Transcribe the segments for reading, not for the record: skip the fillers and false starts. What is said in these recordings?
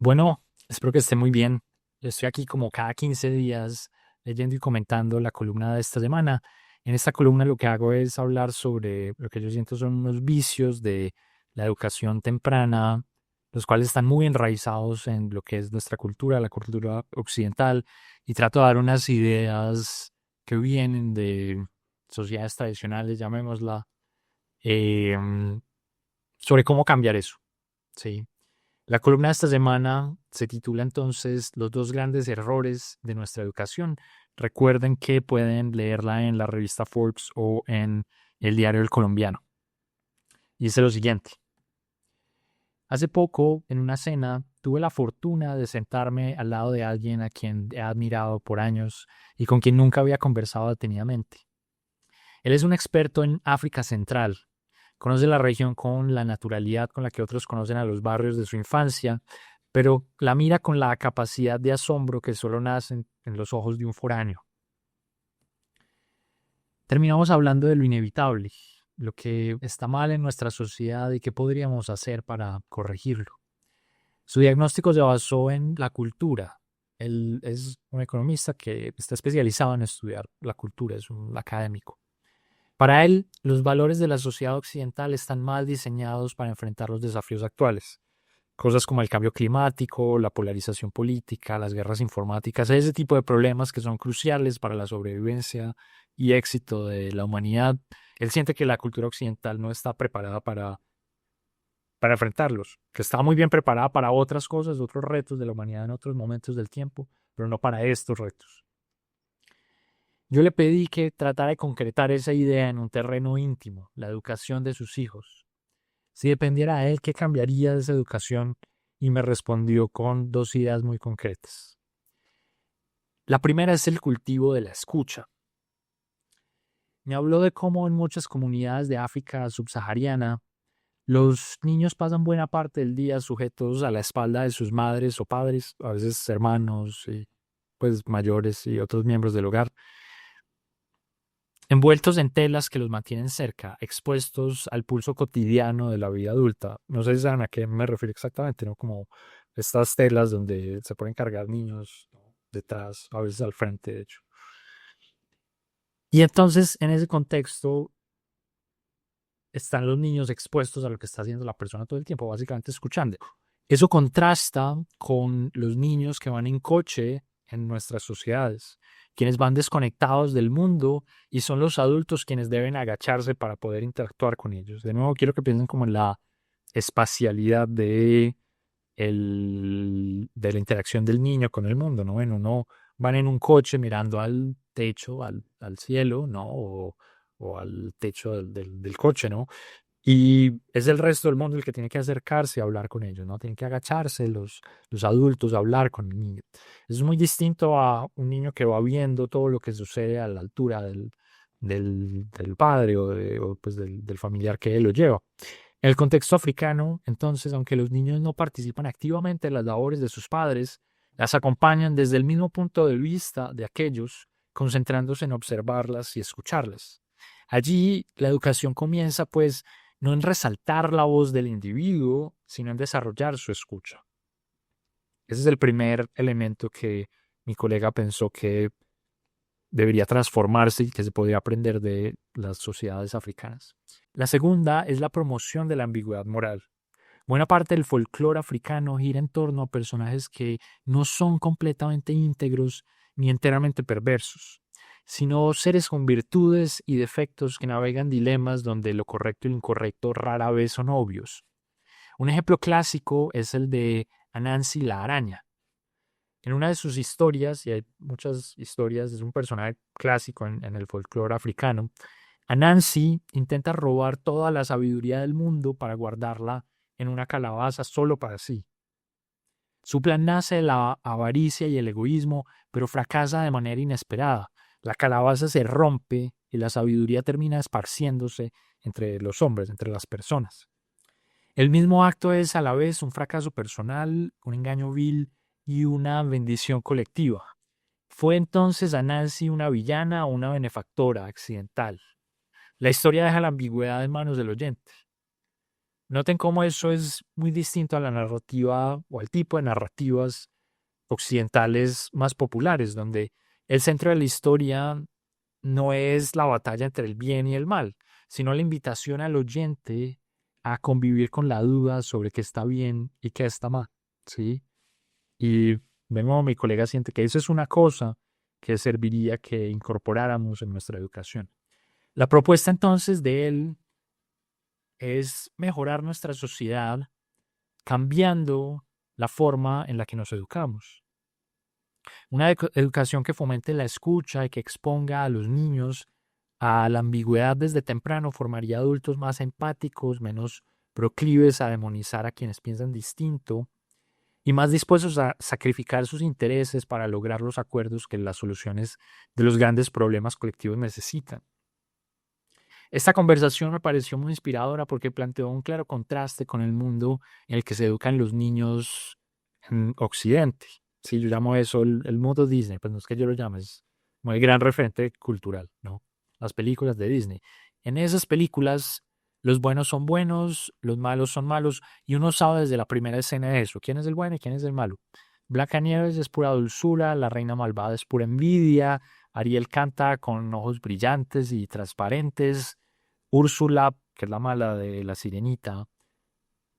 Bueno, espero que esté muy bien. Yo estoy aquí como cada 15 días leyendo y comentando la columna de esta semana. En esta columna lo que hago es hablar sobre lo que yo siento son unos vicios de la educación temprana, los cuales están muy enraizados en lo que es nuestra cultura, la cultura occidental, y trato de dar unas ideas que vienen de sociedades tradicionales, llamémosla, em, sobre cómo cambiar eso. Sí. La columna de esta semana se titula entonces Los dos grandes errores de nuestra educación. Recuerden que pueden leerla en la revista Forbes o en el diario El Colombiano. Y dice lo siguiente. Hace poco, en una cena, tuve la fortuna de sentarme al lado de alguien a quien he admirado por años y con quien nunca había conversado detenidamente. Él es un experto en África Central. Conoce la región con la naturalidad con la que otros conocen a los barrios de su infancia, pero la mira con la capacidad de asombro que solo nace en los ojos de un foráneo. Terminamos hablando de lo inevitable, lo que está mal en nuestra sociedad y qué podríamos hacer para corregirlo. Su diagnóstico se basó en la cultura. Él es un economista que está especializado en estudiar la cultura, es un académico. Para él, los valores de la sociedad occidental están mal diseñados para enfrentar los desafíos actuales. Cosas como el cambio climático, la polarización política, las guerras informáticas, ese tipo de problemas que son cruciales para la sobrevivencia y éxito de la humanidad. Él siente que la cultura occidental no está preparada para enfrentarlos, que está muy bien preparada para otras cosas, otros retos de la humanidad en otros momentos del tiempo, pero no para estos retos. Yo le pedí que tratara de concretar esa idea en un terreno íntimo, la educación de sus hijos. Si dependiera de él, ¿qué cambiaría de esa educación? Y me respondió con dos ideas muy concretas. La primera es el cultivo de la escucha. Me habló de cómo en muchas comunidades de África subsahariana los niños pasan buena parte del día sujetos a la espalda de sus madres o padres, a veces hermanos y pues mayores y otros miembros del hogar, envueltos en telas que los mantienen cerca, expuestos al pulso cotidiano de la vida adulta. No sé si saben a qué me refiero exactamente, ¿no? Como estas telas donde se pueden cargar niños, ¿no? Detrás, a veces al frente, de hecho. Y entonces, en ese contexto, están los niños expuestos a lo que está haciendo la persona todo el tiempo, básicamente escuchando. Eso contrasta con los niños que van en coche en nuestras sociedades, quienes van desconectados del mundo y son los adultos quienes deben agacharse para poder interactuar con ellos. De nuevo, quiero que piensen como en la espacialidad de la interacción del niño con el mundo, ¿no? En uno van en un coche mirando al techo, al cielo, ¿no? O al techo del coche, ¿no? Y es el resto del mundo el que tiene que acercarse a hablar con ellos, ¿no? Tienen que agacharse los adultos a hablar con el niño. Es muy distinto a un niño que va viendo todo lo que sucede a la altura del padre o pues del familiar que él lo lleva. En el contexto africano, entonces, aunque los niños no participan activamente en las labores de sus padres, las acompañan desde el mismo punto de vista de aquellos, concentrándose en observarlas y escucharlas. Allí la educación comienza, pues, no en resaltar la voz del individuo, sino en desarrollar su escucha. Ese es el primer elemento que mi colega pensó que debería transformarse y que se podría aprender de las sociedades africanas. La segunda es la promoción de la ambigüedad moral. Buena parte del folclore africano gira en torno a personajes que no son completamente íntegros ni enteramente perversos, sino seres con virtudes y defectos que navegan dilemas donde lo correcto y lo incorrecto rara vez son obvios. Un ejemplo clásico es el de Anansi la araña. En una de sus historias, y hay muchas historias, es un personaje clásico en el folclore africano, Anansi intenta robar toda la sabiduría del mundo para guardarla en una calabaza solo para sí. Su plan nace de la avaricia y el egoísmo, pero fracasa de manera inesperada. La calabaza se rompe y la sabiduría termina esparciéndose entre los hombres, entre las personas. El mismo acto es a la vez un fracaso personal, un engaño vil y una bendición colectiva. ¿Fue entonces Anansi una villana o una benefactora accidental? La historia deja la ambigüedad en manos del oyente. Noten cómo eso es muy distinto a la narrativa o al tipo de narrativas occidentales más populares, donde el centro de la historia no es la batalla entre el bien y el mal, sino la invitación al oyente a convivir con la duda sobre qué está bien y qué está mal, ¿sí? Y de nuevo mi colega siente que eso es una cosa que serviría que incorporáramos en nuestra educación. La propuesta entonces de él es mejorar nuestra sociedad cambiando la forma en la que nos educamos. Una educación que fomente la escucha y que exponga a los niños a la ambigüedad desde temprano formaría adultos más empáticos, menos proclives a demonizar a quienes piensan distinto y más dispuestos a sacrificar sus intereses para lograr los acuerdos que las soluciones de los grandes problemas colectivos necesitan. Esta conversación me pareció muy inspiradora porque planteó un claro contraste con el mundo en el que se educan los niños en Occidente. Sí, yo llamo eso el mundo Disney, pues no es que yo lo llame, es como el gran referente cultural, ¿no? Las películas de Disney. En esas películas, los buenos son buenos, los malos son malos, y uno sabe desde la primera escena de eso, quién es el bueno y quién es el malo. Blancanieves es pura dulzura, la reina malvada es pura envidia, Ariel canta con ojos brillantes y transparentes, Úrsula, que es la mala de la sirenita,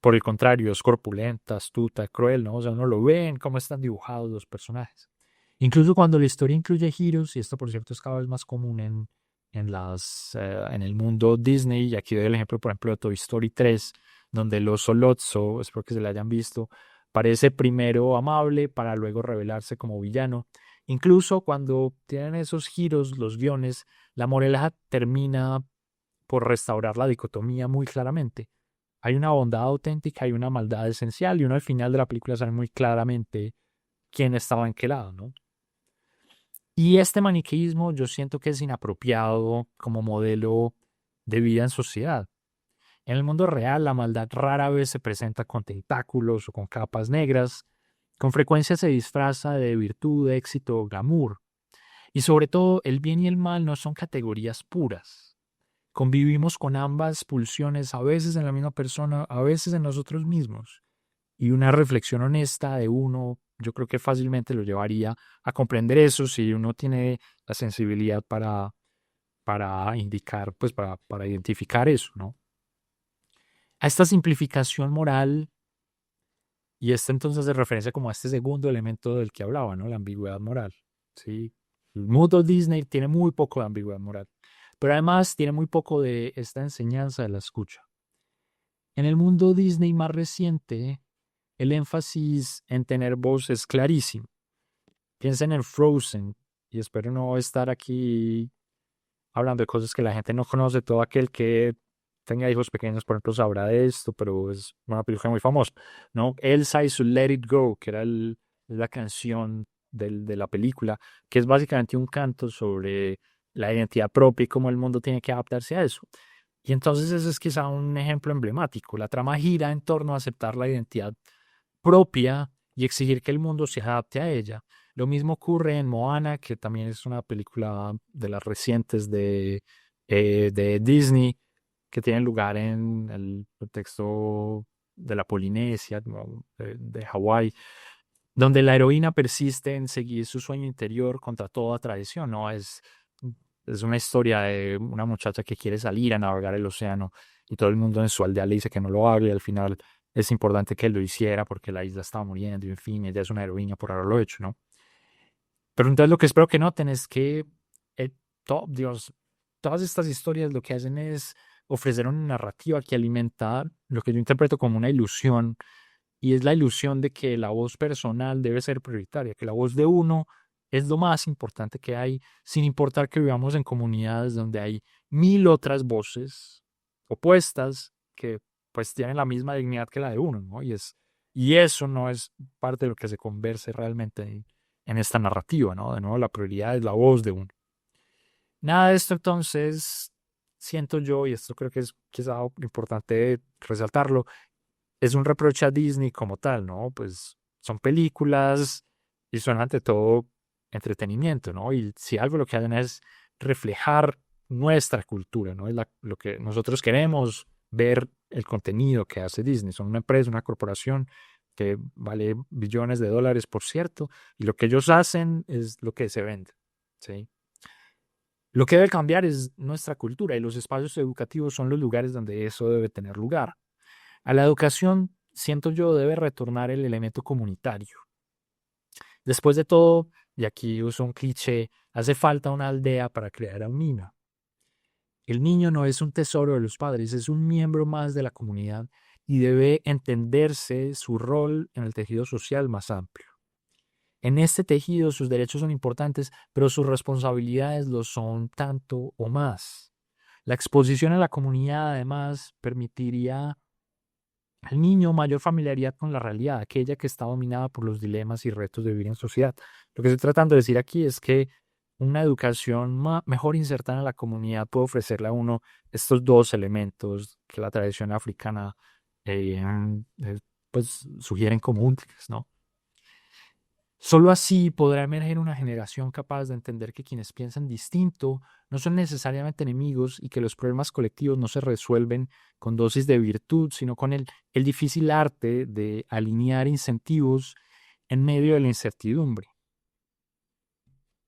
por el contrario, es corpulenta, astuta, cruel, ¿no? O sea, uno lo ve en cómo están dibujados los personajes. Incluso cuando la historia incluye giros, y esto por cierto es cada vez más común en el mundo Disney, y aquí doy el ejemplo, por ejemplo, de Toy Story 3, donde el oso Lotso, espero que se lo hayan visto, parece primero amable para luego revelarse como villano. Incluso cuando tienen esos giros, los guiones, la moraleja termina por restaurar la dicotomía muy claramente. Hay una bondad auténtica y una maldad esencial, y uno al final de la película sabe muy claramente quién estaba en qué lado, ¿no? Y este maniqueísmo yo siento que es inapropiado como modelo de vida en sociedad. En el mundo real, la maldad rara vez se presenta con tentáculos o con capas negras. Con frecuencia se disfraza de virtud, éxito o glamour. Y sobre todo, el bien y el mal no son categorías puras. Convivimos con ambas pulsiones, a veces en la misma persona, a veces en nosotros mismos. Y una reflexión honesta de uno, yo creo que fácilmente lo llevaría a comprender eso si uno tiene la sensibilidad para indicar, pues para identificar eso, ¿no? A esta simplificación moral y esta entonces de referencia como a este segundo elemento del que hablaba, ¿no? La ambigüedad moral, ¿sí? El mundo Disney tiene muy poco de ambigüedad moral, pero además tiene muy poco de esta enseñanza de la escucha. En el mundo Disney más reciente, el énfasis en tener voz es clarísimo. Piensen en Frozen, y espero no estar aquí hablando de cosas que la gente no conoce. Todo aquel que tenga hijos pequeños, por ejemplo, sabrá de esto, pero es una película muy famosa, ¿no? Elsa y su Let It Go, que era la canción de la película, que es básicamente un canto sobre la identidad propia y cómo el mundo tiene que adaptarse a eso. Y entonces ese es quizá un ejemplo emblemático. La trama gira en torno a aceptar la identidad propia y exigir que el mundo se adapte a ella. Lo mismo ocurre en Moana, que también es una película de las recientes de Disney, que tiene lugar en el contexto de la Polinesia, ¿no? De Hawái, donde la heroína persiste en seguir su sueño interior contra toda tradición, ¿no? Es una historia de una muchacha que quiere salir a navegar el océano y todo el mundo en su aldea le dice que no lo haga y al final es importante que lo hiciera porque la isla estaba muriendo y en fin, ella es una heroína por haberlo hecho, ¿no? Pero entonces lo que espero que noten es que eh, Dios, todas estas historias lo que hacen es ofrecer una narrativa que alimenta lo que yo interpreto como una ilusión, y es la ilusión de que la voz personal debe ser prioritaria, que la voz de uno es lo más importante que hay, sin importar que vivamos en comunidades donde hay mil otras voces opuestas que pues tienen la misma dignidad que la de uno, ¿no? Y eso no es parte de lo que se converse realmente en esta narrativa, ¿no? De nuevo, la prioridad es la voz de uno. Nada de esto entonces, siento yo, y esto creo que es quizá importante resaltarlo, es un reproche a Disney como tal, ¿no? Pues son películas y son ante todo entretenimiento, ¿no? Y si algo lo que hacen es reflejar nuestra cultura, ¿no? Es lo que nosotros queremos ver el contenido que hace Disney. Son una empresa, una corporación que vale billones de dólares, por cierto, y lo que ellos hacen es lo que se vende, ¿sí? Lo que debe cambiar es nuestra cultura y los espacios educativos son los lugares donde eso debe tener lugar. A la educación, siento yo, debe retornar el elemento comunitario. Después de todo, y aquí uso un cliché, hace falta una aldea para crear a un niño. El niño no es un tesoro de los padres, es un miembro más de la comunidad y debe entenderse su rol en el tejido social más amplio. En este tejido sus derechos son importantes, pero sus responsabilidades lo son tanto o más. La exposición a la comunidad además permitiría al niño mayor familiaridad con la realidad, aquella que está dominada por los dilemas y retos de vivir en sociedad. Lo que estoy tratando de decir aquí es que una educación mejor insertada en la comunidad puede ofrecerle a uno estos dos elementos que la tradición africana eh, eh, pues sugieren como útiles, ¿no? Solo así podrá emerger una generación capaz de entender que quienes piensan distinto no son necesariamente enemigos y que los problemas colectivos no se resuelven con dosis de virtud, sino con el difícil arte de alinear incentivos en medio de la incertidumbre.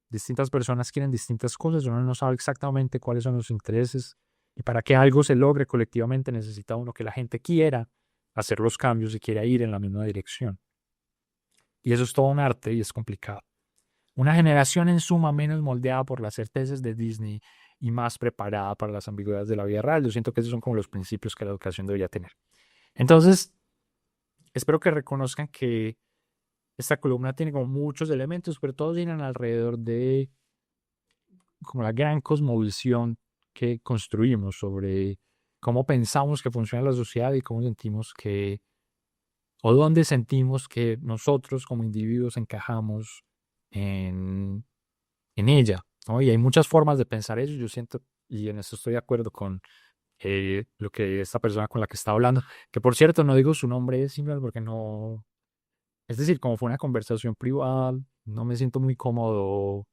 Distintas personas quieren distintas cosas, uno no sabe exactamente cuáles son los intereses y para que algo se logre colectivamente necesita uno que la gente quiera hacer los cambios y quiera ir en la misma dirección. Y eso es todo un arte y es complicado. Una generación en suma menos moldeada por las certezas de Disney y más preparada para las ambigüedades de la vida real. Yo siento que esos son como los principios que la educación debería tener. Entonces, espero que reconozcan que esta columna tiene como muchos elementos, pero todos giran alrededor de como la gran cosmovisión que construimos sobre cómo pensamos que funciona la sociedad y cómo sentimos que, o dónde sentimos que nosotros como individuos encajamos en ella, ¿no? Y hay muchas formas de pensar eso. Yo siento, y en eso estoy de acuerdo con lo que esta persona con la que está hablando, que por cierto no digo su nombre simplemente porque no, es decir, como fue una conversación privada, no me siento muy cómodo,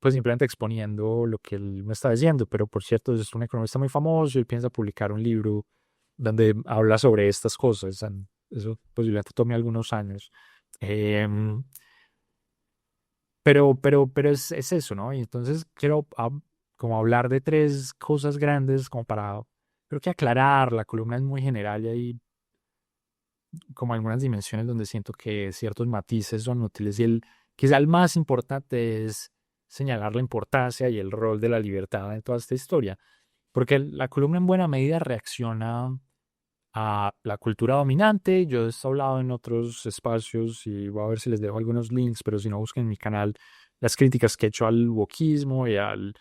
pues simplemente exponiendo lo que él me está diciendo, pero por cierto es un economista muy famoso y piensa publicar un libro donde habla sobre estas cosas. Eso posiblemente tome algunos años. Em, pero es eso, ¿no? Y entonces quiero como hablar de tres cosas grandes como para, creo que aclarar, la columna es muy general y hay como algunas dimensiones donde siento que ciertos matices son útiles y quizá el más importante es señalar la importancia y el rol de la libertad en toda esta historia, porque la columna en buena medida reacciona a la cultura dominante. Yo he hablado en otros espacios y voy a ver si les dejo algunos links, pero si no, busquen en mi canal las críticas que he hecho al wokismo y al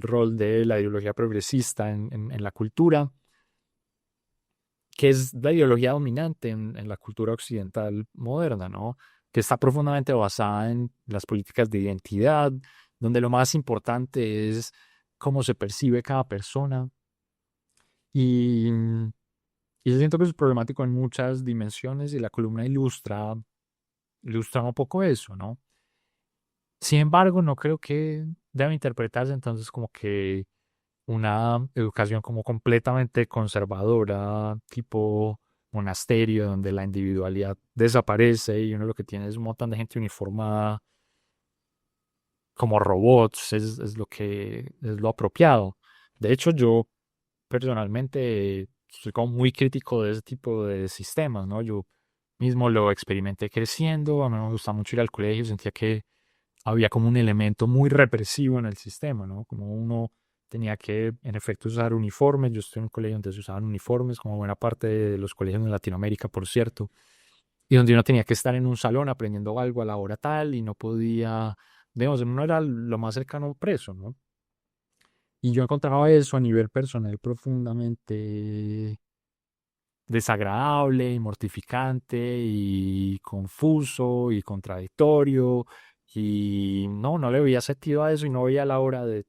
rol de la ideología progresista en la cultura, que es la ideología dominante en la cultura occidental moderna, ¿no? Que está profundamente basada en las políticas de identidad, donde lo más importante es cómo se percibe cada persona. Y y yo siento que es problemático en muchas dimensiones y la columna ilustra un poco eso, ¿no? Sin embargo, no creo que deba interpretarse entonces como que una educación como completamente conservadora, tipo monasterio, donde la individualidad desaparece y uno lo que tiene es un montón de gente uniformada como robots, es lo que es lo apropiado. De hecho, yo personalmente soy como muy crítico de ese tipo de sistemas, ¿no? Yo mismo lo experimenté creciendo, a mí me gusta mucho ir al colegio, sentía que había como un elemento muy represivo en el sistema, ¿no? Como uno tenía que, en efecto, usar uniformes. Yo estoy en un colegio donde se usaban uniformes, como buena parte de los colegios en Latinoamérica, por cierto, y donde uno tenía que estar en un salón aprendiendo algo a la hora tal y no podía, digamos, uno era lo más cercano preso, ¿no? Y yo encontraba eso a nivel personal profundamente desagradable y mortificante y confuso y contradictorio y no le veía sentido a eso y no veía la hora de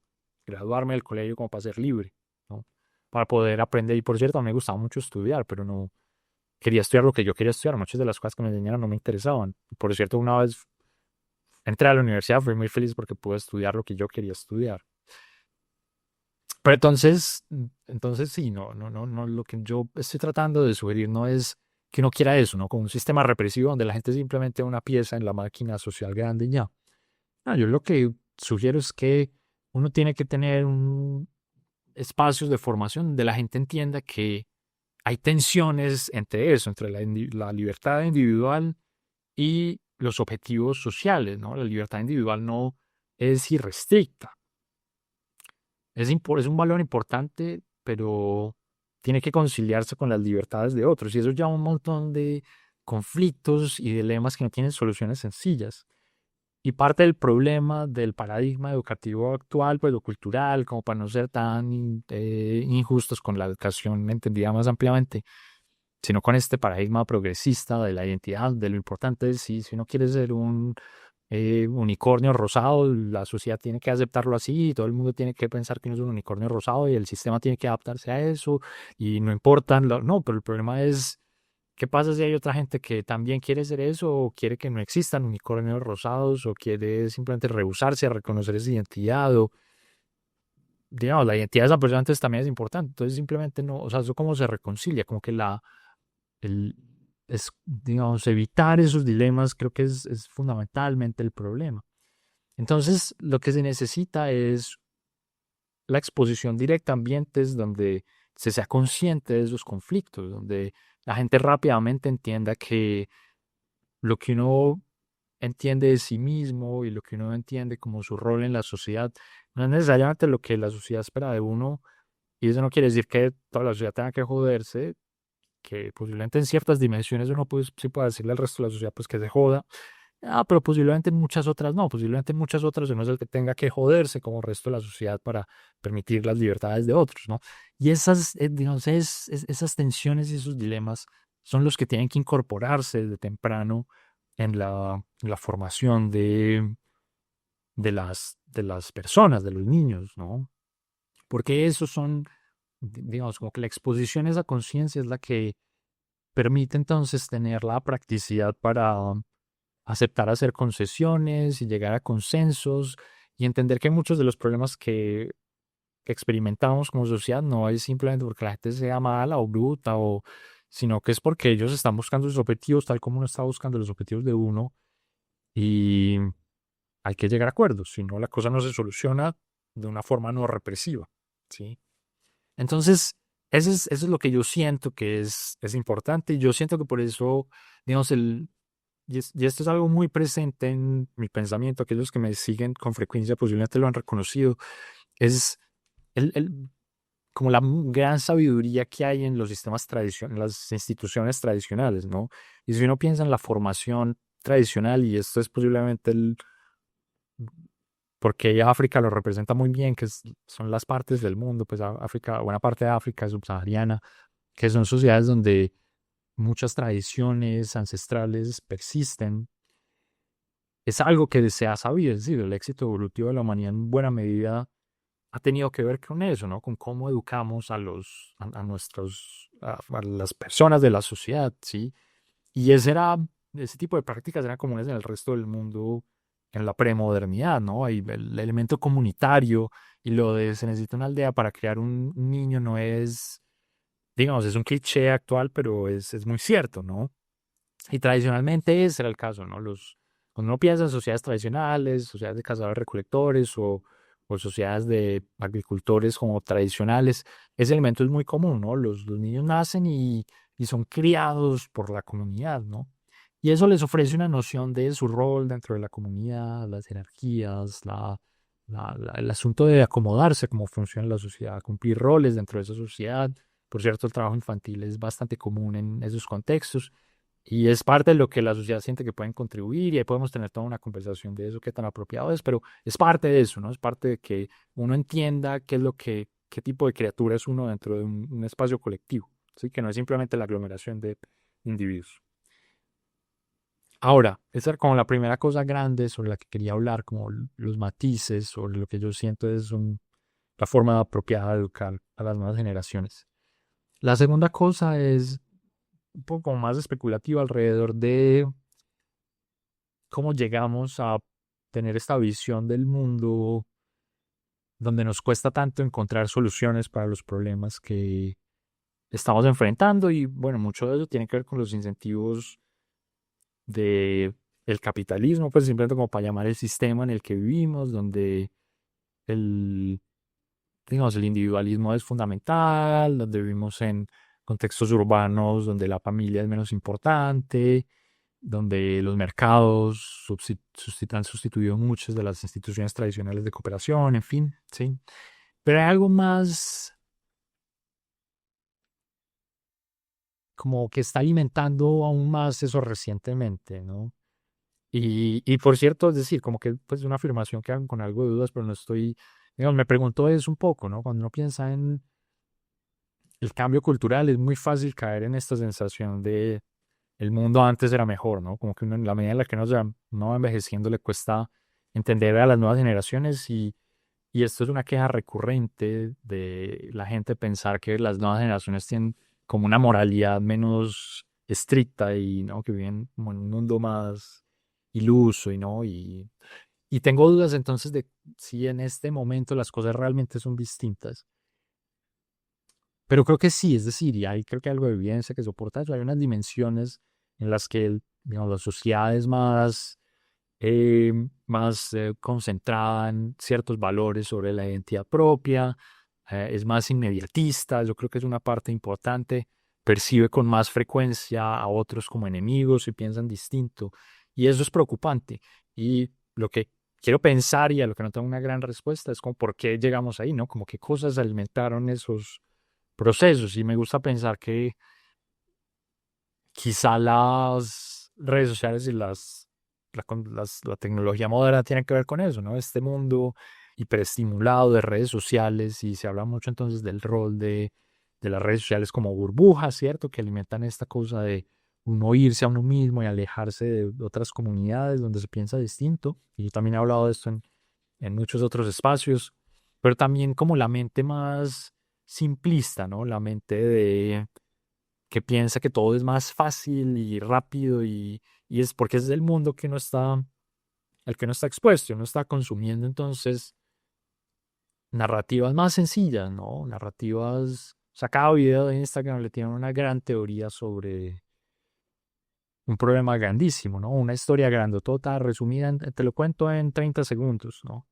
graduarme del colegio como para ser libre, ¿no? Para poder aprender. Y por cierto, me gustaba mucho estudiar, pero no quería estudiar lo que yo quería estudiar. Muchas de las cosas que me enseñaron no me interesaban. Por cierto, una vez entré a la universidad, fui muy feliz porque pude estudiar lo que yo quería estudiar. Pero entonces sí, no, lo que yo estoy tratando de sugerir no es que uno quiera eso, ¿no? Como un sistema represivo donde la gente es simplemente una pieza en la máquina social grande y ya. No, yo lo que sugiero es que uno tiene que tener espacios de formación donde la gente entienda que hay tensiones entre eso, entre la libertad individual y los objetivos sociales, ¿no? La libertad individual no es irrestricta. Es un valor importante, pero tiene que conciliarse con las libertades de otros. Y eso lleva a un montón de conflictos y dilemas que no tienen soluciones sencillas. Y parte del problema del paradigma educativo actual, pues lo cultural, como para no ser tan injustos con la educación entendida más ampliamente, sino con este paradigma progresista de la identidad, de lo importante es si uno quiere ser un unicornio rosado, la sociedad tiene que aceptarlo así, y todo el mundo tiene que pensar que no es un unicornio rosado y el sistema tiene que adaptarse a eso y no importan, no, pero el problema es, ¿qué pasa si hay otra gente que también quiere ser eso o quiere que no existan unicornios rosados o quiere simplemente rehusarse a reconocer esa identidad o, digamos, la identidad de esa persona entonces también es importante, entonces simplemente no, o sea, eso cómo se reconcilia, como que el, digamos, evitar esos dilemas creo que es fundamentalmente el problema. Entonces, lo que se necesita es la exposición directa a ambientes donde se sea consciente de esos conflictos, donde la gente rápidamente entienda que lo que uno entiende de sí mismo y lo que uno entiende como su rol en la sociedad no es necesariamente lo que la sociedad espera de uno. Y eso no quiere decir que toda la sociedad tenga que joderse, que posiblemente en ciertas dimensiones uno pues, sí puede decirle al resto de la sociedad pues que se joda. Ah, pero posiblemente en muchas otras no, posiblemente en muchas otras uno es el que tenga que joderse como el resto de la sociedad para permitir las libertades de otros, ¿no? Y esas, digamos, esas tensiones y esos dilemas son los que tienen que incorporarse desde temprano en la formación de las personas, de los niños, ¿no? Porque esos son, digamos, como que la exposición a esa conciencia es la que permite entonces tener la practicidad para aceptar hacer concesiones y llegar a consensos y entender que muchos de los problemas que experimentamos como sociedad no es simplemente porque la gente sea mala o bruta o sino que es porque ellos están buscando sus objetivos tal como uno está buscando los objetivos de uno y hay que llegar a acuerdos, si no la cosa no se soluciona de una forma no represiva, ¿sí? Entonces, eso es lo que yo siento que es importante y yo siento que por eso, digamos, y esto es algo muy presente en mi pensamiento, aquellos que me siguen con frecuencia posiblemente lo han reconocido, es el, como la gran sabiduría que hay en los sistemas tradicionales, las instituciones tradicionales, ¿no? Y si uno piensa en la formación tradicional, y esto es posiblemente porque África lo representa muy bien, son las partes del mundo, pues África, buena parte de África subsahariana, que son sociedades donde muchas tradiciones ancestrales persisten. Es algo que se ha sabido, es decir, el éxito evolutivo de la humanidad en buena medida ha tenido que ver con eso, ¿no? Con cómo educamos a las personas de la sociedad, ¿sí? Y ese tipo de prácticas eran comunes en el resto del mundo en la premodernidad, ¿no? Y el elemento comunitario y lo de se necesita una aldea para crear un niño no es, digamos, es un cliché actual, pero es muy cierto, ¿no? Y tradicionalmente ese era el caso, ¿no? Cuando uno piensa en sociedades tradicionales, sociedades de cazadores-recolectores o sociedades de agricultores como tradicionales, ese elemento es muy común, ¿no? Los niños nacen y son criados por la comunidad, ¿no? Y eso les ofrece una noción de su rol dentro de la comunidad, las jerarquías, el asunto de acomodarse, cómo funciona la sociedad, cumplir roles dentro de esa sociedad. Por cierto, el trabajo infantil es bastante común en esos contextos. Y es parte de lo que la sociedad siente que pueden contribuir y ahí podemos tener toda una conversación de eso, qué tan apropiado es, pero es parte de eso, ¿no? Es parte de que uno entienda qué tipo de criatura es uno dentro de un espacio colectivo, ¿sí? Que no es simplemente la aglomeración de individuos. Ahora, esa era como la primera cosa grande sobre la que quería hablar, como los matices, sobre lo que yo siento es la forma apropiada de educar a las nuevas generaciones. La segunda cosa es un poco más especulativa alrededor de cómo llegamos a tener esta visión del mundo donde nos cuesta tanto encontrar soluciones para los problemas que estamos enfrentando y bueno, mucho de eso tiene que ver con los incentivos de el capitalismo, pues simplemente como para llamar el sistema en el que vivimos, donde el, digamos, el individualismo es fundamental, donde vivimos en contextos urbanos donde la familia es menos importante, donde los mercados han sustituido muchas de las instituciones tradicionales de cooperación, en fin, sí. Pero hay algo más como que está alimentando aún más eso recientemente, ¿no? Y por cierto, es decir, como que pues una afirmación que hago con algo de dudas, pero no estoy, digamos, me pregunto eso un poco, ¿no? Cuando uno piensa en el cambio cultural, es muy fácil caer en esta sensación de el mundo antes era mejor, ¿no? Como que uno, en la medida en la que uno va envejeciendo le cuesta entender a las nuevas generaciones y esto es una queja recurrente de la gente pensar que las nuevas generaciones tienen como una moralidad menos estricta y, ¿no? Que viven como en un mundo más iluso y, ¿no? Y tengo dudas entonces de si en este momento las cosas realmente son distintas. Pero creo que sí, es decir, y hay creo que algo de evidencia que soporta eso. Hay unas dimensiones en las que, digamos, la sociedad es más concentrada en ciertos valores sobre la identidad propia, es más inmediatista, yo creo que es una parte importante, percibe con más frecuencia a otros como enemigos y piensan distinto. Y eso es preocupante. Y lo que quiero pensar y a lo que no tengo una gran respuesta es como por qué llegamos ahí, ¿no? Como qué cosas alimentaron esos procesos. Y me gusta pensar que quizá las redes sociales y la tecnología moderna tienen que ver con eso, ¿no? Este mundo hiperestimulado de redes sociales y se habla mucho entonces del rol de las redes sociales como burbujas, ¿cierto? Que alimentan esta cosa de uno irse a uno mismo y alejarse de otras comunidades donde se piensa distinto. Y yo también he hablado de esto en muchos otros espacios, pero también como la mente más simplista, ¿no? La mente de que piensa que todo es más fácil y rápido y es porque es el mundo que no está, al que no está expuesto, no está consumiendo entonces narrativas más sencillas, ¿no? Narrativas, o sea, cada video de Instagram le tiene una gran teoría sobre un problema grandísimo, ¿no? Una historia grandotota, resumida, te lo cuento en 30 segundos, ¿no?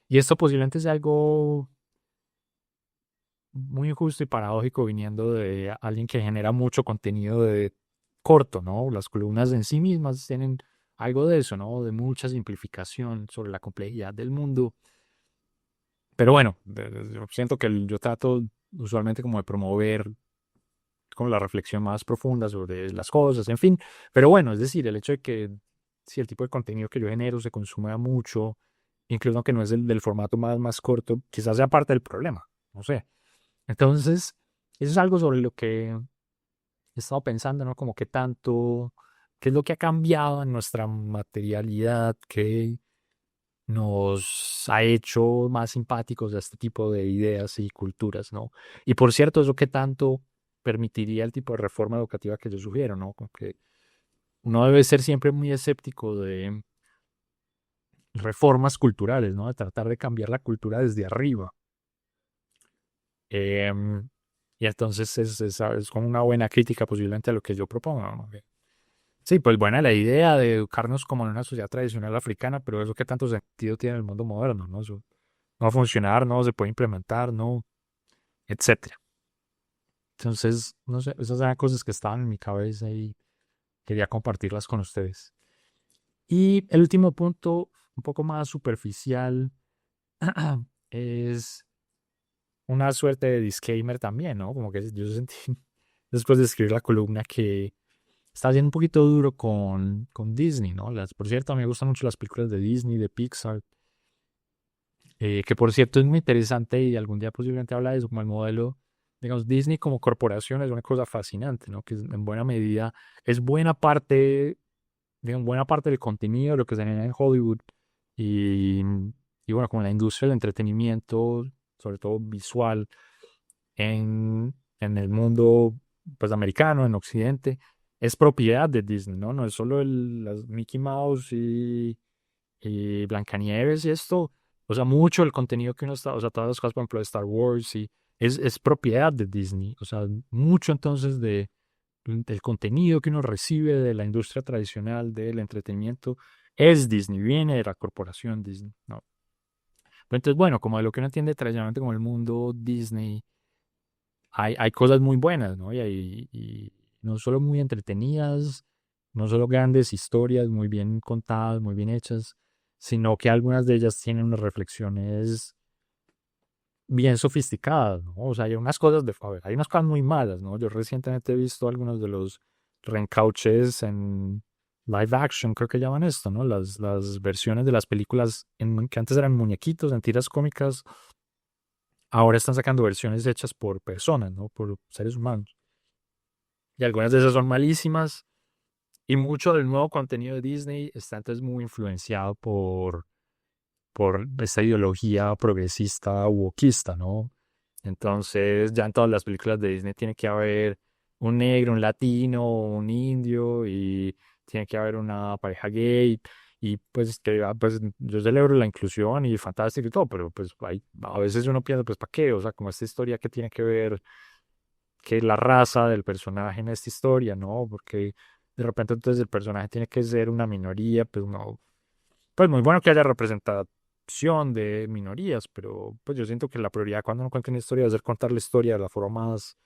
Y esto posiblemente es algo muy injusto y paradójico viniendo de alguien que genera mucho contenido de corto, ¿no? Las columnas en sí mismas tienen algo de eso, ¿no? De mucha simplificación sobre la complejidad del mundo. Pero bueno, yo siento que yo trato usualmente como de promover como la reflexión más profunda sobre las cosas, en fin. Pero bueno, es decir, el hecho de que si el tipo de contenido que yo genero se consume mucho, incluso aunque no es el del formato más corto, quizás sea parte del problema, no sé. Entonces, eso es algo sobre lo que he estado pensando, ¿no? Como qué tanto, qué es lo que ha cambiado en nuestra materialidad, que nos ha hecho más simpáticos a este tipo de ideas y culturas, ¿no? Y por cierto, eso qué tanto permitiría el tipo de reforma educativa que yo sugiero, ¿no? Como que uno debe ser siempre muy escéptico de reformas culturales, ¿no? De tratar de cambiar la cultura desde arriba. Em, y entonces es como una buena crítica posiblemente a lo que yo propongo, ¿no? Sí, pues buena la idea de educarnos como en una sociedad tradicional africana, pero eso qué tanto sentido tiene en el mundo moderno, ¿no? Eso no va a funcionar, no se puede implementar, no, etcétera. Entonces, no sé, esas eran cosas que estaban en mi cabeza y quería compartirlas con ustedes. Y el último punto, un poco más superficial, es una suerte de disclaimer también, ¿no? Como que yo sentí después de escribir la columna que está siendo un poquito duro con Disney, ¿no? Por cierto, a mí me gustan mucho las películas de Disney, de Pixar, que por cierto es muy interesante y algún día posiblemente habla de eso, como el modelo, digamos, Disney como corporación es una cosa fascinante, ¿no? Que en buena medida es buena parte, digamos, buena parte del contenido de lo que se genera en Hollywood y, y bueno, como la industria del entretenimiento, sobre todo visual, en el mundo pues americano, en Occidente, es propiedad de Disney, ¿no? No es solo las Mickey Mouse y Blancanieves y esto, O sea, mucho el contenido que uno está, o sea, todas las cosas, por ejemplo, de Star Wars, y es propiedad de Disney. O sea, mucho entonces del contenido que uno recibe de la industria tradicional del entretenimiento es Disney, viene de la corporación Disney, ¿no? Pero entonces, bueno, como de lo que uno entiende tradicionalmente como el mundo Disney, hay cosas muy buenas, ¿no? Y no solo muy entretenidas, no solo grandes historias muy bien contadas, muy bien hechas, sino que algunas de ellas tienen unas reflexiones bien sofisticadas, ¿no? O sea, hay unas cosas a ver, hay unas cosas muy malas, ¿no? Yo recientemente he visto algunos de los reencauches en live action, creo que llaman esto, ¿no? Las versiones de las películas que antes eran muñequitos en tiras cómicas, ahora están sacando versiones hechas por personas, ¿no? Por seres humanos. Y algunas de esas son malísimas. Y mucho del nuevo contenido de Disney está entonces muy influenciado por esta ideología progresista wokista, ¿no? Entonces, ya en todas las películas de Disney tiene que haber un negro, un latino, un indio y tiene que haber una pareja gay. Y pues que pues yo celebro la inclusión y fantástico y todo, pero pues a veces uno piensa, pues ¿para qué? O sea, como esta historia que tiene que ver que la raza del personaje en esta historia, ¿no? Porque de repente entonces el personaje tiene que ser una minoría, pues no, pues muy bueno que haya representación de minorías, pero pues yo siento que la prioridad cuando uno cuenta una historia es contar la historia de la forma más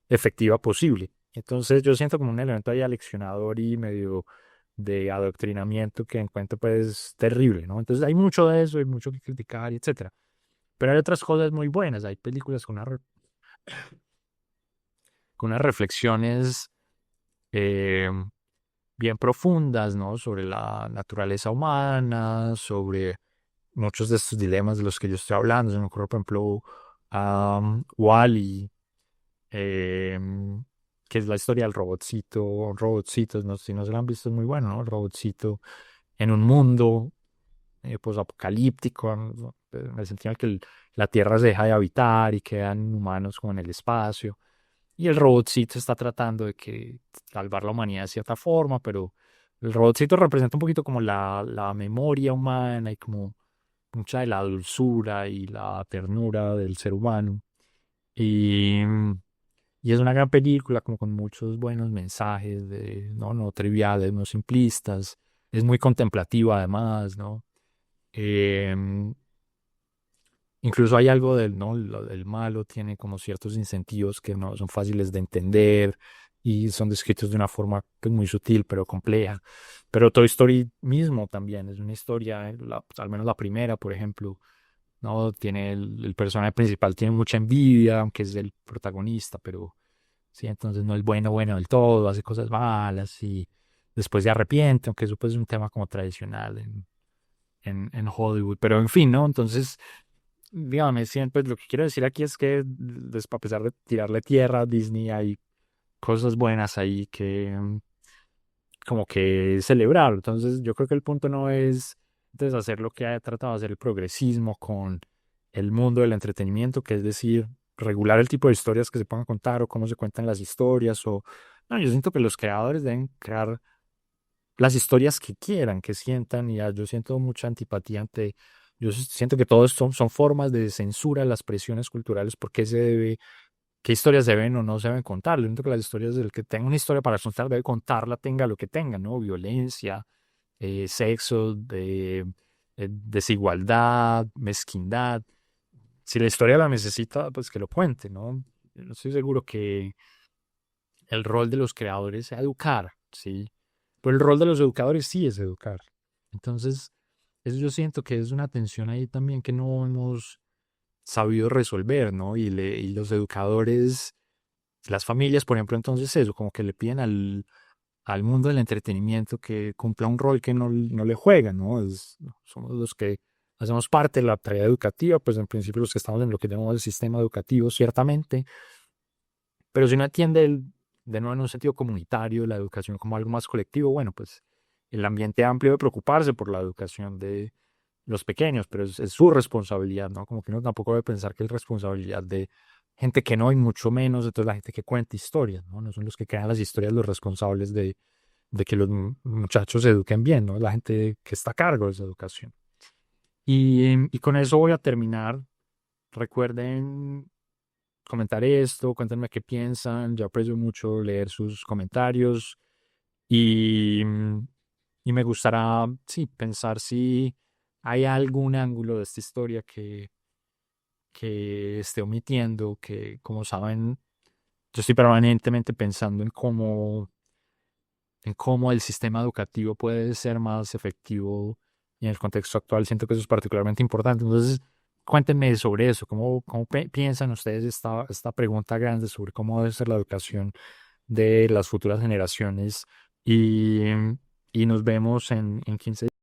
efectiva posible. Entonces yo siento como un elemento ahí aleccionador y medio de adoctrinamiento que encuentro pues terrible, ¿no? Entonces hay mucho de eso, hay mucho que criticar y etcétera. Pero hay otras cosas muy buenas, hay películas con unas reflexiones eh, bien profundas, ¿no? Sobre la naturaleza humana, sobre muchos de estos dilemas de los que yo estoy hablando. Se me ocurre, por ejemplo, a Wall-E, que es la historia del robotcito, robotsitos, no sé si no se lo han visto, es muy bueno, ¿no? El robotcito en un mundo posapocalíptico, ¿no? En el sentido en que la Tierra se deja de habitar y quedan humanos como en el espacio. Y el robotcito está tratando de que salvar la humanidad de cierta forma, pero el robotcito representa un poquito como la memoria humana y como mucha de la dulzura y la ternura del ser humano. Y, y es una gran película, como con muchos buenos mensajes, no triviales, no simplistas. Es muy contemplativa además, ¿no? Em, Incluso hay algo del, ¿no? Lo del malo tiene como ciertos incentivos que no son fáciles de entender y son descritos de una forma pues, muy sutil pero compleja. Pero Toy Story mismo también es una historia, pues, al menos la primera, por ejemplo, ¿no? Tiene el personaje principal tiene mucha envidia, aunque es el protagonista, pero sí, entonces no es bueno del todo, hace cosas malas y después se arrepiente, aunque eso pues es un tema como tradicional en Hollywood. Pero en fin, ¿no? Entonces dígame, siempre lo que quiero decir aquí es que a pesar de tirarle tierra a Disney, hay cosas buenas ahí que como que celebrar. Entonces yo creo que el punto no es deshacer lo que ha tratado de hacer el progresismo con el mundo del entretenimiento, que es decir, regular el tipo de historias que se puedan contar o cómo se cuentan las historias o... No, yo siento que los creadores deben crear las historias que quieran, que sientan, y yo siento mucha antipatía ante, yo siento que todo esto son formas de censura las presiones culturales, por qué se debe, qué historias deben o no se deben contar. Yo siento que las historias del que tenga una historia para contar debe contarla, tenga lo que tenga, ¿no? Violencia, sexo, desigualdad, mezquindad. Si la historia la necesita, pues que lo cuente, ¿no? Yo no estoy seguro que el rol de los creadores sea educar, ¿sí? Pero el rol de los educadores sí es educar. Entonces, eso yo siento que es una tensión ahí también que no hemos sabido resolver, ¿no? Y los educadores, las familias, por ejemplo, entonces eso, como que le piden al mundo del entretenimiento que cumpla un rol que no le juega, ¿no? Somos los que hacemos parte de la tarea educativa, pues en principio los que estamos en lo que llamamos el sistema educativo, ciertamente, pero si uno atiende de nuevo en un sentido comunitario, la educación como algo más colectivo, bueno, pues el ambiente amplio de preocuparse por la educación de los pequeños, pero es su responsabilidad, ¿no? Como que uno tampoco debe pensar que es responsabilidad de gente que no, y mucho menos de toda la gente que cuenta historias, ¿no? No son los que crean las historias los responsables de que los muchachos se eduquen bien, ¿no? La gente que está a cargo de esa educación. Y con eso voy a terminar. Recuerden comentar esto, cuéntenme qué piensan. Yo aprecio mucho leer sus comentarios y, y me gustará, sí, pensar si hay algún ángulo de esta historia que esté omitiendo, que como saben, yo estoy permanentemente pensando en cómo el sistema educativo puede ser más efectivo y en el contexto actual siento que eso es particularmente importante. Entonces, cuéntenme sobre eso, cómo piensan ustedes esta pregunta grande sobre cómo debe ser la educación de las futuras generaciones y, y nos vemos en 15 días.